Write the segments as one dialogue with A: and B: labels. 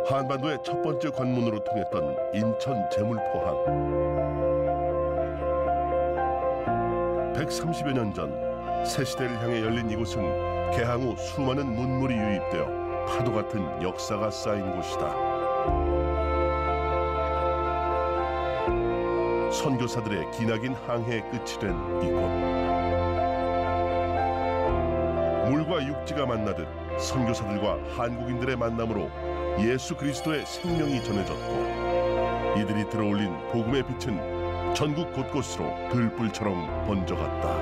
A: 한반도의 첫 번째 관문으로 통했던 인천 제물포항. 130여 년 전 새시대를 향해 열린 이곳은 개항 후 수많은 문물이 유입되어 파도 같은 역사가 쌓인 곳이다. 선교사들의 기나긴 항해의 끝이 된 이곳. 물과 육지가 만나듯 선교사들과 한국인들의 만남으로 예수 그리스도의 생명이 전해졌고, 이들이 들어올린 복음의 빛은 전국 곳곳으로 들불처럼 번져갔다.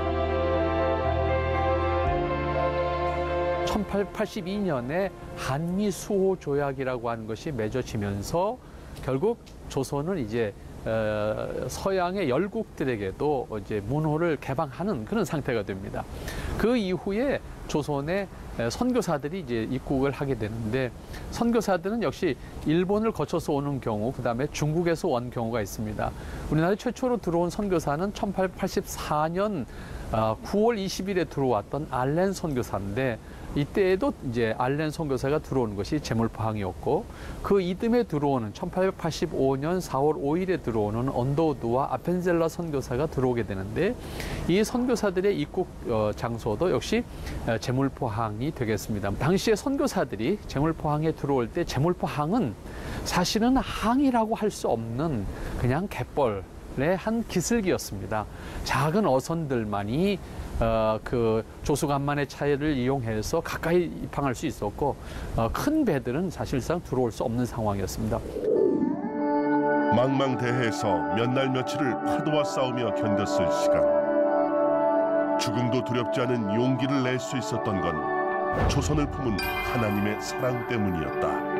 B: 1882년에 한미 수호 조약이라고 하는 것이 맺어지면서 결국 조선은 이제 서양의 열국들에게도 이제 문호를 개방하는 그런 상태가 됩니다. 그 이후에 조선의 선교사들이 이제 입국을 하게 되는데, 선교사들은 역시 일본을 거쳐서 오는 경우, 그 다음에 중국에서 온 경우가 있습니다. 우리나라에 최초로 들어온 선교사는 1884년 9월 20일에 들어왔던 알렌 선교사인데, 이때에도 이제 알렌 선교사가 들어오는 것이 제물포항이었고, 그 이듬해 들어오는 1885년 4월 5일에 들어오는 언더우드와 아펜젤라 선교사가 들어오게 되는데, 이 선교사들의 입국 장소도 역시 제물포항이 되겠습니다. 당시에 선교사들이 제물포항에 들어올 때 제물포항은 사실은 항이라고 할 수 없는 그냥 갯벌의 한 기슭이었습니다. 작은 어선들만이 그 조수간만의 차이를 이용해서 가까이 입항할 수 있었고, 큰 배들은 사실상 들어올 수 없는 상황이었습니다.
A: 망망대해에서 몇 날 며칠을 파도와 싸우며 견뎠을 시간, 죽음도 두렵지 않은 용기를 낼 수 있었던 건 조선을 품은 하나님의 사랑 때문이었다.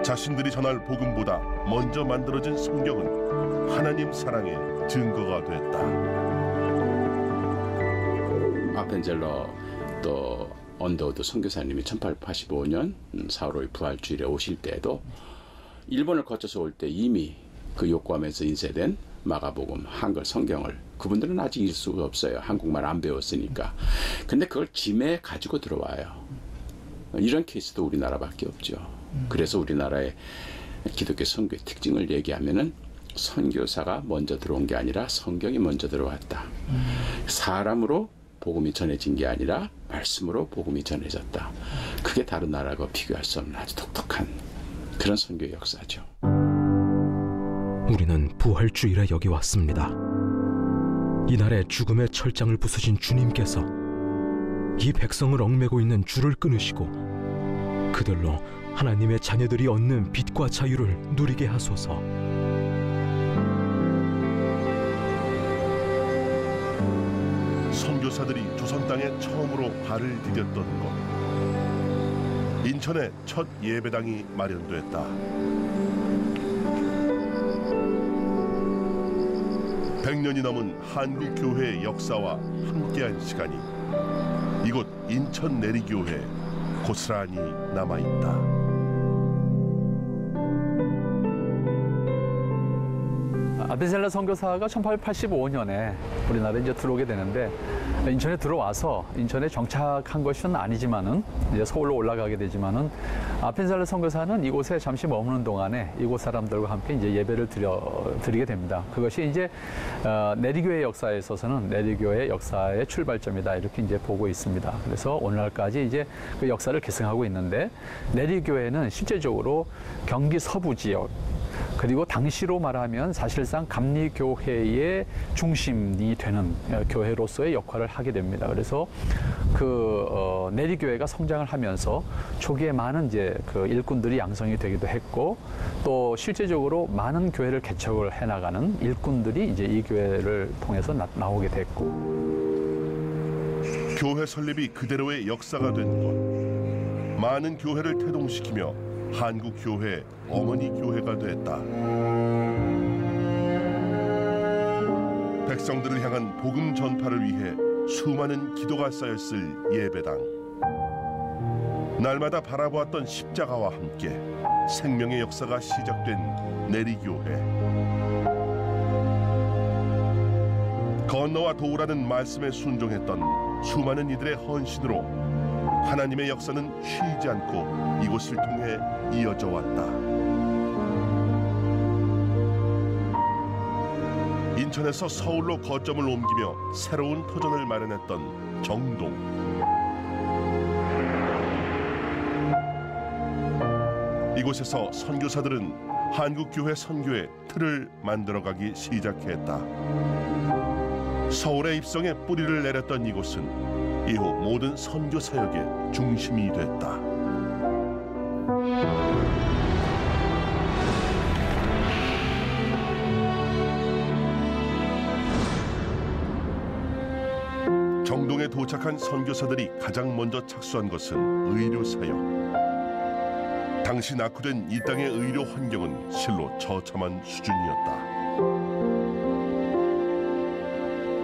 A: 자신들이 전할 복음보다 먼저 만들어진 성경은 하나님 사랑의 증거가 됐다.
C: 아펜젤러 또 언더우드 선교사님이 1885년 4월 5일 부활주일에 오실 때에도 일본을 거쳐서 올 때 이미 그 요코하마에서 인쇄된 마가복음 한글 성경을 그분들은 아직 읽을 수가 없어요. 한국말 안 배웠으니까. 근데 그걸 짐에 가지고 들어와요. 이런 케이스도 우리나라밖에 없죠. 그래서 우리나라의 기독교 선교의 특징을 얘기하면은 선교사가 먼저 들어온 게 아니라 성경이 먼저 들어왔다. 사람으로 복음이 전해진 게 아니라 말씀으로 복음이 전해졌다. 그게 다른 나라가 비교할 수 없는 아주 독특한 그런 선교의 역사죠.
D: 우리는 부활주일에 여기 왔습니다. 이날에 죽음의 철장을 부수신 주님께서 이 백성을 얽매고 있는 줄을 끊으시고 그들로 하나님의 자녀들이 얻는 빛과 자유를 누리게 하소서.
A: 선교사들이 조선 땅에 처음으로 발을 디뎠던 곳, 인천에 첫 예배당이 마련됐다. 100년이 넘은 한국 교회의 역사와 함께한 시간이 이곳 인천 내리교회에 고스란히 남아있다.
B: 아펜젤라 선교사가 1885년에 우리나라에 이제 들어오게 되는데, 인천에 들어와서 인천에 정착한 것은 아니지만은 이제 서울로 올라가게 되지만은, 아펜젤라 선교사는 이곳에 잠시 머무는 동안에 이곳 사람들과 함께 이제 예배를 드리게 됩니다. 그것이 이제 내리교회 역사에 있어서는 내리교회 역사의 출발점이다, 이렇게 이제 보고 있습니다. 그래서 오늘날까지 이제 그 역사를 계승하고 있는데, 내리교회는 실제적으로 경기 서부 지역, 그리고 당시로 말하면 사실상 감리교회의 중심이 되는 교회로서의 역할을 하게 됩니다. 그래서 그 내리교회가 성장을 하면서 초기에 많은 이제 그 일꾼들이 양성이 되기도 했고, 또 실제적으로 많은 교회를 개척을 해나가는 일꾼들이 이제 이 교회를 통해서 나오게 됐고,
A: 교회 설립이 그대로의 역사가 된 곳, 많은 교회를 태동시키며 한국 교회 어머니 교회가 됐다. 백성들을 향한 복음 전파를 위해 수많은 기도가 쌓였을 예배당. 날마다 바라보았던 십자가와 함께 생명의 역사가 시작된 내리교회. 건너와 도우라는 말씀에 순종했던 수많은 이들의 헌신으로 하나님의 역사는 쉬지 않고 이곳을 통해 이어져 왔다. 인천에서 서울로 거점을 옮기며 새로운 터전을 마련했던 정동. 이곳에서 선교사들은 한국교회 선교의 틀을 만들어가기 시작했다. 서울에 입성해 뿌리를 내렸던 이곳은 이후 모든 선교 사역의 중심이 됐다. 정동에 도착한 선교사들이 가장 먼저 착수한 것은 의료 사역. 당시 낙후된 이 땅의 의료 환경은 실로 처참한 수준이었다.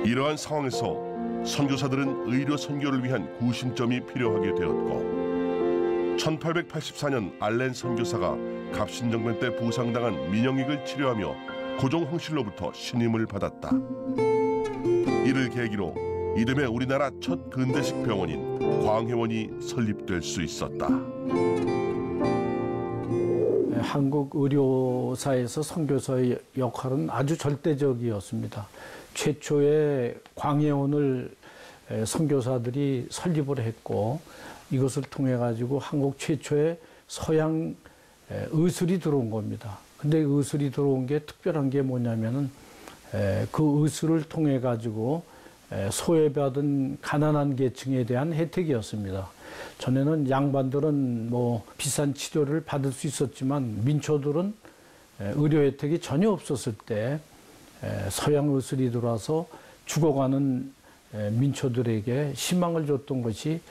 A: 이러한 상황에서 선교사들은 의료 선교를 위한 구심점이 필요하게 되었고 1884년 알렌 선교사가 갑신정변 때 부상당한 민영익을 치료하며 고종 황실로부터 신임을 받았다. 이를 계기로 이듬해 우리나라 첫 근대식 병원인 광해원이 설립될 수 있었다.
E: 한국 의료사에서 선교사의 역할은 아주 절대적이었습니다. 최초의 광해원을 선교사들이 설립을 했고 이것을 통해 가지고 한국 최초의 서양 의술이 들어온 겁니다. 근데 의술이 들어온 게 특별한 게 뭐냐면은 그 의술을 통해 가지고 소외받은 가난한 계층에 대한 혜택이었습니다. 전에는 양반들은 뭐 비싼 치료를 받을 수 있었지만 민초들은 의료 혜택이 전혀 없었을 때 서양 의술이 들어와서 죽어가는 민초들에게 희망을 줬던 것이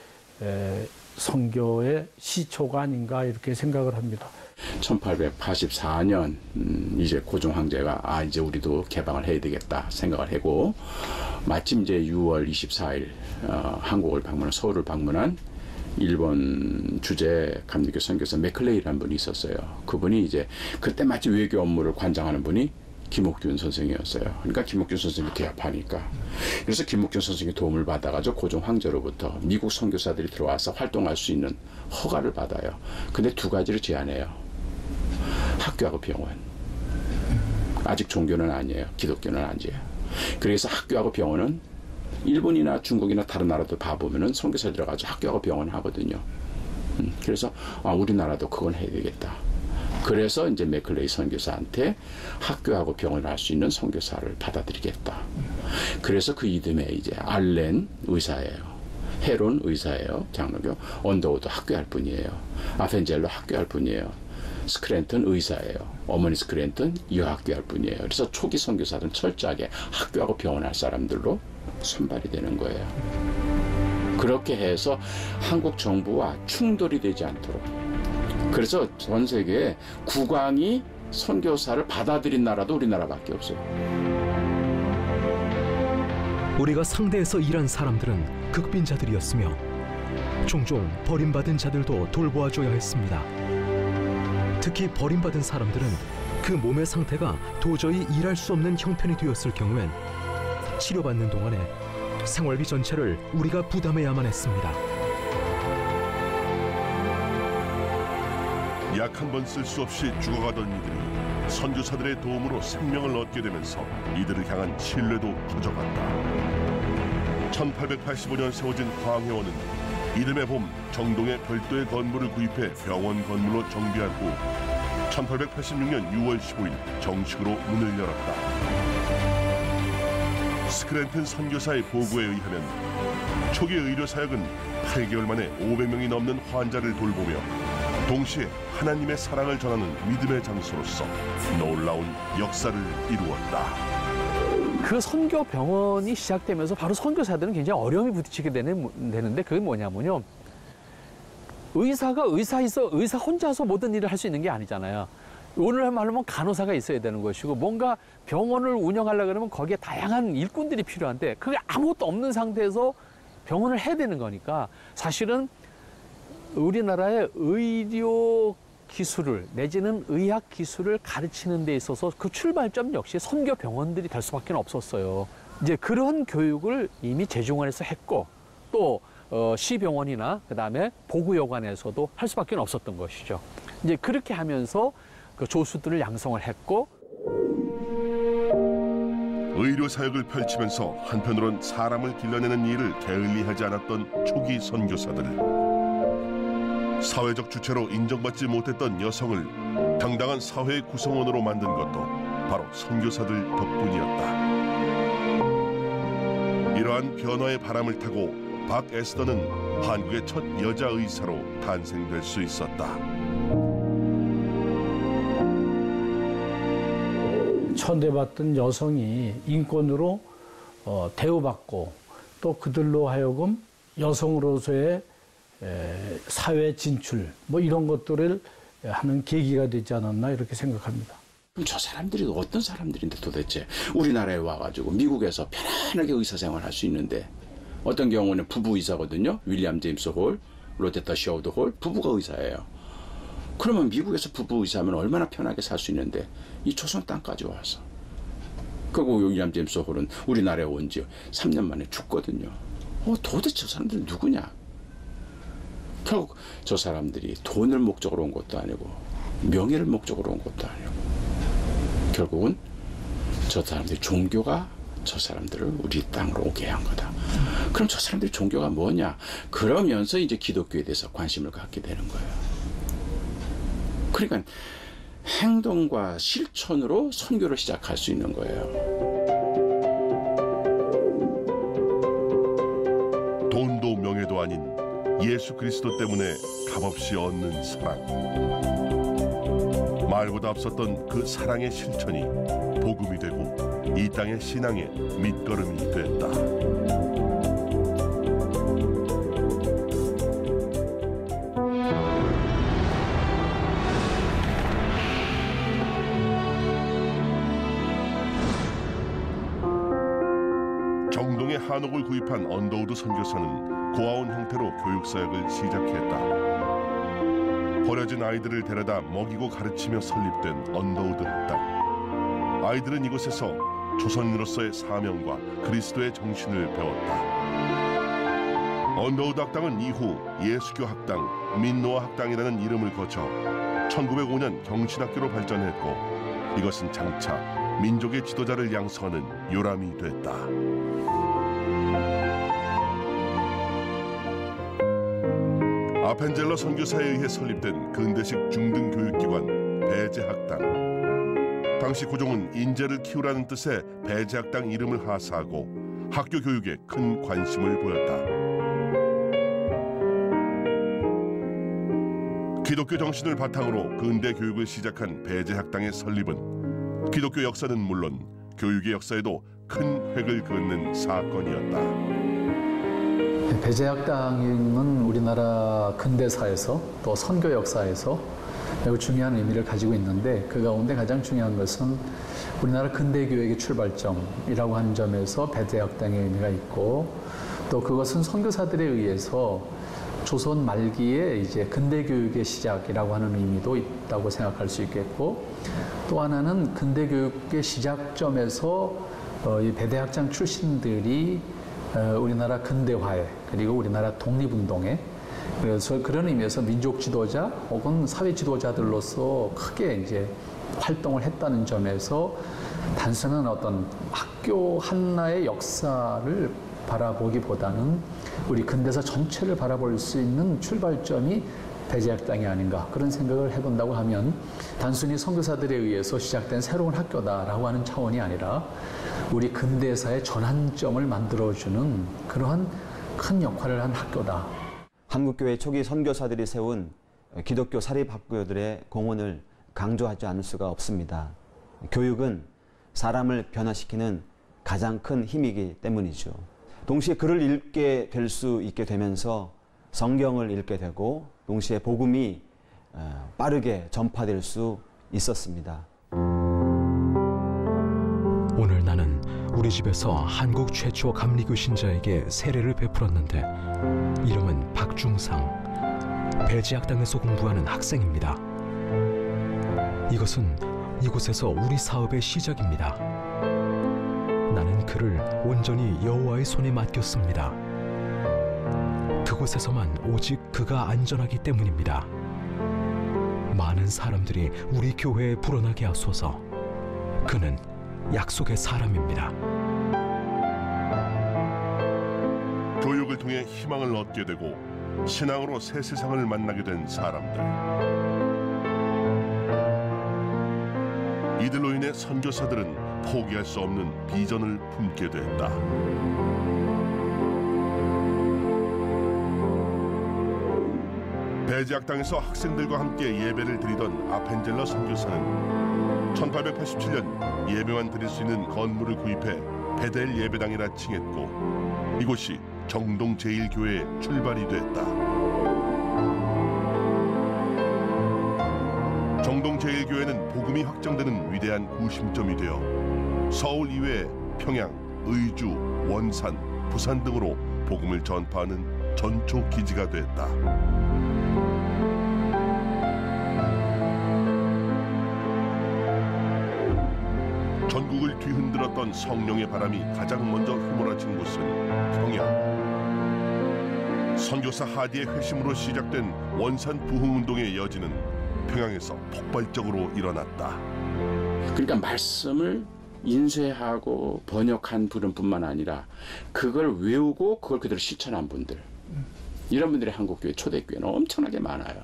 E: 선교의 시초가 아닌가 이렇게 생각을 합니다.
C: 1884년 이제 고종 황제가 이제 우리도 개방을 해야 되겠다 생각을 하고 마침 이제 6월 24일 한국을 방문한 서울을 방문한 일본 주재 감리교 선교사 맥클레이라는 분이 있었어요. 그분이 이제 그때 마침 외교 업무를 관장하는 분이 김옥균 선생이었어요. 그러니까 김옥균 선생님이 개업하니까. 그래서 김옥균 선생의 도움을 받아가지고 고종 황제로부터 미국 선교사들이 들어와서 활동할 수 있는 허가를 받아요. 근데 두 가지를 제안해요. 학교하고 병원. 아직 종교는 아니에요. 기독교는 아니에요. 그래서 학교하고 병원은 일본이나 중국이나 다른 나라도 봐보면은 선교사 들어가서 학교하고 병원 하거든요. 그래서 우리나라도 그건 해야 되겠다. 그래서 이제 맥클레이 선교사한테 학교하고 병원을 할 수 있는 선교사를 받아들이겠다. 그래서 그 이듬해 이제 알렌 의사예요. 헤론 의사예요. 장로교. 언더우드 학교할 분이에요. 아펜젤로 학교할 분이에요. 스크랜턴 의사예요. 어머니 스크랜턴 여학교할 분이에요. 그래서 초기 선교사들은 철저하게 학교하고 병원할 사람들로 선발이 되는 거예요. 그렇게 해서 한국 정부와 충돌이 되지 않도록. 그래서 전 세계에 국왕이 선교사를 받아들인 나라도 우리나라밖에 없어요.
D: 우리가 상대에서 일한 사람들은 극빈자들이었으며 종종 버림받은 자들도 돌보아줘야 했습니다. 특히 버림받은 사람들은 그 몸의 상태가 도저히 일할 수 없는 형편이 되었을 경우엔 치료받는 동안에 생활비 전체를 우리가 부담해야만 했습니다.
A: 약 한 번 쓸 수 없이 죽어가던 이들이 선교사들의 도움으로 생명을 얻게 되면서 이들을 향한 신뢰도 커져갔다. 1885년 세워진 광해원은 이듬해 봄 정동에 별도의 건물을 구입해 병원 건물로 정비한 후 1886년 6월 15일 정식으로 문을 열었다. 스크랜턴 선교사의 보고에 의하면 초기 의료 사역은 8개월 만에 500명이 넘는 환자를 돌보며 동시에 하나님의 사랑을 전하는 믿음의 장소로서 놀라운 역사를 이루었다.
B: 그 선교 병원이 시작되면서 바로 선교사들은 굉장히 어려움이 부딪히게 되는데 그게 뭐냐면요. 의사가 의사 혼자서 모든 일을 할 수 있는 게 아니잖아요. 오늘 말로 하면 간호사가 있어야 되는 것이고 뭔가 병원을 운영하려고 그러면 거기에 다양한 일꾼들이 필요한데 그게 아무것도 없는 상태에서 병원을 해야 되는 거니까 사실은 우리나라의 의료 기술을 내지는 의학 기술을 가르치는 데 있어서 그 출발점 역시 선교 병원들이 될 수밖에 없었어요. 이제 그런 교육을 이미 제중원에서 했고 또 시병원이나 그다음에 보구여관에서도 할 수밖에 없었던 것이죠. 이제 그렇게 하면서 그 조수들을 양성을 했고,
A: 의료 사역을 펼치면서 한편으론 사람을 길러내는 일을 게을리하지 않았던 초기 선교사들. 사회적 주체로 인정받지 못했던 여성을 당당한 사회의 구성원으로 만든 것도 바로 선교사들 덕분이었다. 이러한 변화의 바람을 타고 박 에스더는 한국의 첫 여자 의사로 탄생될 수 있었다.
E: 천대받던 여성이 인권으로 대우받고 또 그들로 하여금 여성으로서의 사회 진출 뭐 이런 것들을 하는 계기가 되지 않았나 이렇게 생각합니다.
C: 그럼 저 사람들이 어떤 사람들인데 도대체 우리나라에 와가지고 미국에서 편안하게 의사생활 할 수 있는데, 어떤 경우는 부부 의사거든요. 윌리엄 제임스 홀, 로제타 셔우드 홀, 부부가 의사예요. 그러면 미국에서 부부 의사하면 얼마나 편하게 살 수 있는데 이 조선 땅까지 와서. 그리고 윌리엄 제임스 홀은 우리나라에 온 지 3년 만에 죽거든요. 도대체 저 사람들은 누구냐? 결국 저 사람들이 돈을 목적으로 온 것도 아니고 명예를 목적으로 온 것도 아니고, 결국은 저 사람들이 종교가 저 사람들을 우리 땅으로 오게 한 거다. 그럼 저 사람들이 종교가 뭐냐? 그러면서 이제 기독교에 대해서 관심을 갖게 되는 거예요. 그러니까 행동과 실천으로 선교를 시작할 수 있는 거예요.
A: 돈도 명예도 아닌 예수 그리스도 때문에 값없이 얻는 사랑. 말보다 앞섰던 그 사랑의 실천이 복음이 되고 이 땅의 신앙의 밑거름이 됐다. 정동의 한옥을 구입한 언더우드 선교사는 고아원 형태로 교육사역을 시작했다. 버려진 아이들을 데려다 먹이고 가르치며 설립된 언더우드 학당. 아이들은 이곳에서 조선인으로서의 사명과 그리스도의 정신을 배웠다. 언더우드 학당은 이후 예수교 학당, 민노아 학당이라는 이름을 거쳐 1905년 경신학교로 발전했고, 이것은 장차 민족의 지도자를 양성하는 요람이 됐다. 아펜젤러 선교사에 의해 설립된 근대식 중등교육기관 배제학당. 당시 고종은 인재를 키우라는 뜻의 배제학당 이름을 하사하고 학교 교육에 큰 관심을 보였다. 기독교 정신을 바탕으로 근대 교육을 시작한 배제학당의 설립은 기독교 역사는 물론 교육의 역사에도 큰 획을 그은 사건이었다.
B: 배제학당은 우리나라 근대사에서 또 선교 역사에서 매우 중요한 의미를 가지고 있는데, 그 가운데 가장 중요한 것은 우리나라 근대교육의 출발점이라고 하는 점에서 배제학당의 의미가 있고, 또 그것은 선교사들에 의해서 조선 말기에 이제 근대교육의 시작이라고 하는 의미도 있다고 생각할 수 있겠고, 또 하나는 근대교육의 시작점에서 이 배대학장 출신들이 우리나라 근대화에, 그리고 우리나라 독립운동에, 그래서 그런 의미에서 민족 지도자 혹은 사회 지도자들로서 크게 이제 활동을 했다는 점에서 단순한 어떤 학교 하나의 역사를 바라보기보다는 우리 근대사 전체를 바라볼 수 있는 출발점이 배제학당이 아닌가, 그런 생각을 해본다고 하면 단순히 선교사들에 의해서 시작된 새로운 학교다라고 하는 차원이 아니라 우리 근대사의 전환점을 만들어주는 그러한 큰 역할을 한 학교다.
F: 한국교회 초기 선교사들이 세운 기독교 사립학교들의 공헌을 강조하지 않을 수가 없습니다. 교육은 사람을 변화시키는 가장 큰 힘이기 때문이죠. 동시에 글을 읽게 될 수 있게 되면서 성경을 읽게 되고, 동시에 복음이 빠르게 전파될 수 있었습니다.
D: 오늘 나는 우리 집에서 한국 최초 감리교 신자에게 세례를 베풀었는데, 이름은 박중상, 배제학당에서 공부하는 학생입니다. 이것은 이곳에서 우리 사업의 시작입니다. 나는 그를 온전히 여호와의 손에 맡겼습니다. 그 그곳에서만 오직 그가 안전하기 때문입니다. 많은 사람들이 우리 교회에 불어나게 하소서. 그는 약속의 사람입니다.
A: 교육을 통해 희망을 얻게 되고 신앙으로 새 세상을 만나게 된 사람들. 이들로 인해 선교사들은 포기할 수 없는 비전을 품게 됐다. 배제학당에서 학생들과 함께 예배를 드리던 아펜젤러 선교사는 1887년 예배만 드릴 수 있는 건물을 구입해 베델 예배당이라 칭했고 이곳이 정동 제1교회의 출발이 됐다. 정동 제1교회는 복음이 확장되는 위대한 구심점이 되어 서울 이외에 평양, 의주, 원산, 부산 등으로 복음을 전파하는 전초 기지가 됐다. 전국을 뒤흔들었던 성령의 바람이 가장 먼저 휘몰아친 곳은 평양. 선교사 하디의 회심으로 시작된 원산 부흥운동의 여지는 평양에서 폭발적으로 일어났다.
C: 그러니까 말씀을 인쇄하고 번역한 분뿐만 아니라 그걸 외우고 그걸 그대로 실천한 분들, 이런 분들이 한국교회 초대교회는 엄청나게 많아요.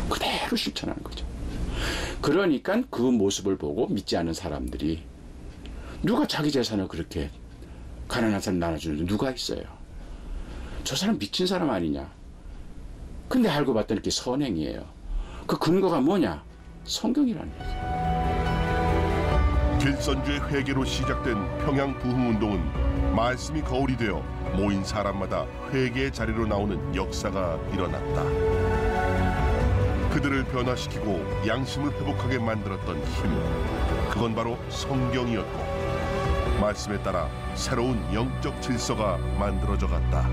C: 그대로 실천하는 거죠. 그러니까 그 모습을 보고 믿지 않는 사람들이, 누가 자기 재산을 그렇게 가난한 사람 나눠주는데 누가 있어요? 저 사람 미친 사람 아니냐? 근데 알고 봤더니 이렇게 선행이에요. 그 근거가 뭐냐? 성경이라는 얘기예요.
A: 길선주의 회개로 시작된 평양 부흥운동은 말씀이 거울이 되어 모인 사람마다 회개의 자리로 나오는 역사가 일어났다. 그들을 변화시키고 양심을 회복하게 만들었던 힘, 그건 바로 성경이었고 말씀에 따라 새로운 영적 질서가 만들어져 갔다.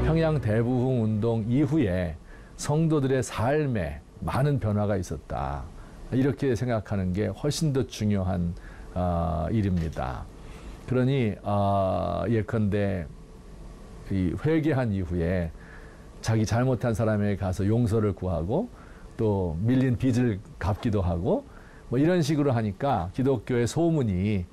G: 평양 대부흥 운동 이후에 성도들의 삶에 많은 변화가 있었다. 이렇게 생각하는 게 훨씬 더 중요한 일입니다. 그러니 예컨대 이 회개한 이후에 자기 잘못한 사람에게 가서 용서를 구하고 또 밀린 빚을 갚기도 하고 뭐 이런 식으로 하니까 기독교의 소문이,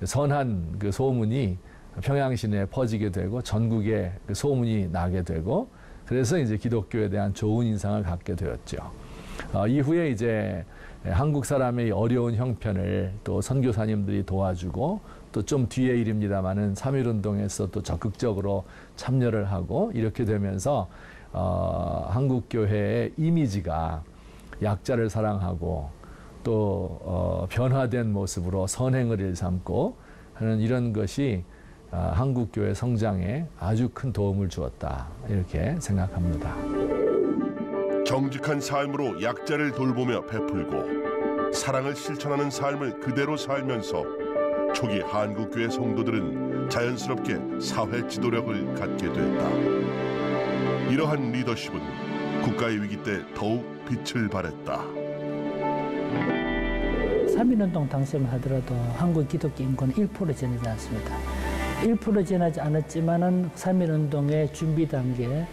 G: 선한 그 소문이 평양 시내에 퍼지게 되고 전국에 그 소문이 나게 되고, 그래서 이제 기독교에 대한 좋은 인상을 갖게 되었죠. 이후에 이제 한국 사람의 어려운 형편을 또 선교사님들이 도와주고, 또 좀 뒤의 일입니다마는 3.1운동에서 또 적극적으로 참여를 하고, 이렇게 되면서 한국 교회의 이미지가 약자를 사랑하고 또 변화된 모습으로 선행을 일삼고 하는 이런 것이 한국 교회 성장에 아주 큰 도움을 주었다, 이렇게 생각합니다.
A: 정직한 삶으로 약자를 돌보며 베풀고 사랑을 실천하는 삶을 그대로 살면서 초기 한국교회 성도들은 자연스럽게 사회 지도력을 갖게 됐다. 이러한 리더십은 국가의 위기 때 더욱 빛을 발했다.
H: 3.1운동 당시만 하더라도 한국 기독교 인구는 1% 지나지 않습니다. 1% 지나지 않았지만은 3.1운동의 준비 단계,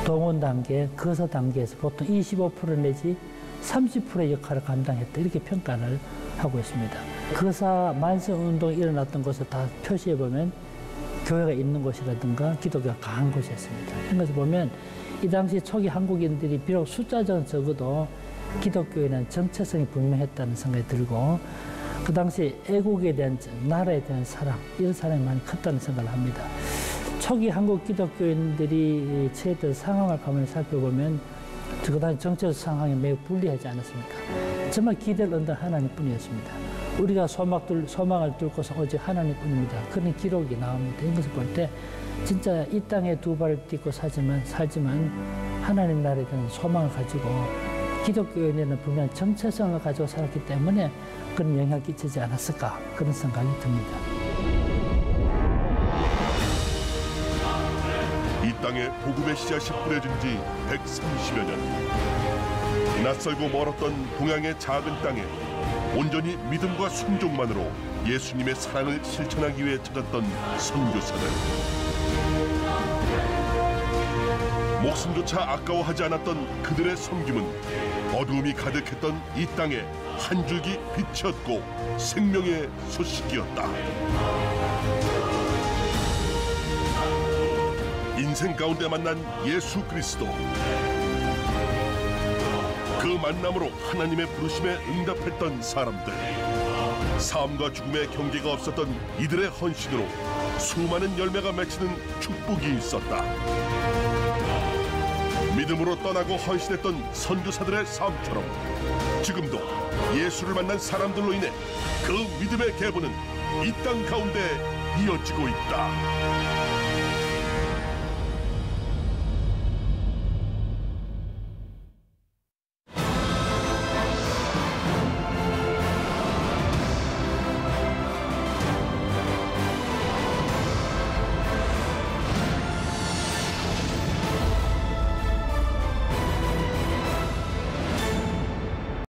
H: 동원 단계, 거서 단계에서 보통 25% 내지 30%의 역할을 감당했다, 이렇게 평가를 하고 있습니다. 거사 만성운동이 일어났던 곳을 다 표시해보면 교회가 있는 곳이라든가 기독교가 강한 곳이었습니다. 이런 것을 보면 이 당시 초기 한국인들이 비록 숫자적은 적어도 기독교에는 정체성이 분명했다는 생각이 들고, 그 당시 애국에 대한, 나라에 대한 사랑, 이런 사랑이 많이 컸다는 생각을 합니다. 초기 한국 기독교인들이 처했던 상황을 가만히 살펴보면 그 당시 정치적 상황이 매우 불리하지 않았습니까? 정말 기대를 얻는 하나님뿐이었습니다. 우리가 소망을 뚫고서 오직 하나님뿐입니다. 그런 기록이 나옵니다. 이것을 볼 때 진짜 이 땅에 두 발을 딛고 살지만 하나님 나라에 대한 소망을 가지고 기독교인에는 분명히 정체성을 가지고 살았기 때문에 그런 영향을 끼치지 않았을까, 그런 생각이 듭니다.
A: 이 땅에 복음의 씨앗이 뿌려진 지 130여 년. 낯설고 멀었던 동양의 작은 땅에 온전히 믿음과 순종만으로 예수님의 사랑을 실천하기 위해 찾았던 선교사들. 목숨조차 아까워하지 않았던 그들의 섬김은 어두움이 가득했던 이 땅에 한 줄기 빛이었고 생명의 소식이었다. 인생 가운데 만난 예수 그리스도. 그 만남으로 하나님의 부르심에 응답했던 사람들. 삶과 죽음의 경계가 없었던 이들의 헌신으로 수많은 열매가 맺히는 축복이 있었다. 믿음으로 떠나고 헌신했던 선교사들의 삶처럼 지금도 예수를 만난 사람들로 인해 그 믿음의 계보는 이 땅 가운데 이어지고 있다.